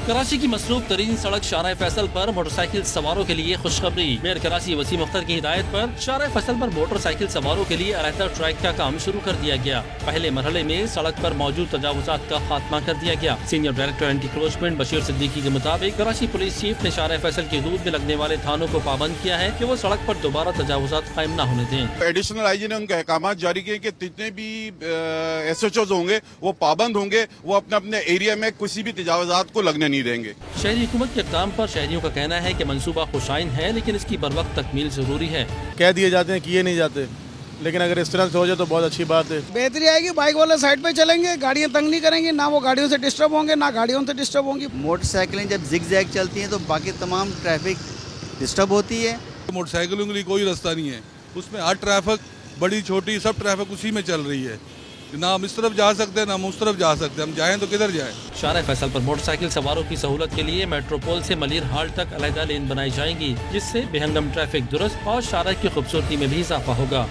कराची की मसरूफ तरीन सड़क शारा फैसल पर मोटरसाइकिल सवारों के लिए खुशखबरी। मेयर कराची वसीम अख्तर की हिदायत पर शारा फैसल पर मोटरसाइकिल सवारों के लिए अलहदा ट्रैक का काम शुरू कर दिया गया। पहले मरहले में सड़क पर मौजूद तजावुजात का खात्मा कर दिया गया। Senior director anti encroachment Bashir Siddiqui के मुताबिक कराची पुलिस चीफ ने शारा फैसल की हदूद में लगने वाले थानों को पाबंद किया है कि वो सड़क पर दोबारा तजावुजात कायम न होने दें। एडिशनल आईजी ने उनके अहकाम जारी किए कि जितने भी SHOs होंगे वो पाबंद होंगे, वो अपने अपने एरिया में किसी भी तजावुजात को लगने नहीं देंगे। शहरी हुकूमत के इक़दाम पर शहरियों का कहना है कि मंसूबा खुशाइन है, लेकिन इसकी बरवक्त तकमील जरूरी है। कह दिए जाते हैं, किए नहीं जाते, लेकिन अगर इस तरह से हो जाए तो बहुत अच्छी बात है। बेहतरी आएगी, बाइक वाले साइड पे चलेंगे, गाड़ियां तंग नहीं करेंगी, ना वो गाड़ियों से डिस्टर्ब होंगे ना गाड़ियों से डिस्टर्ब होंगी। मोटरसाइकिलें जब जिग जैग चलती हैं तो बाकी तमाम ट्रैफिक डिस्टर्ब होती है। मोटरसाइकिलों के लिए कोई रास्ता नहीं है, उसमें हर ट्रैफिक बड़ी छोटी सब ट्रैफिक उसी में चल रही है। ना हम इस तरफ जा सकते हैं ना हम उस तरफ जा सकते हैं, हम जाएं तो किधर जाएं। शारा फैसल पर मोटरसाइकिल सवारों की सहूलत के लिए मेट्रोपोल से मलिर हाल तक अलहदा लेन बनाई जाएंगी, जिससे बेहंगम ट्रैफिक दुरुस्त और शारा की खूबसूरती में भी इजाफा होगा।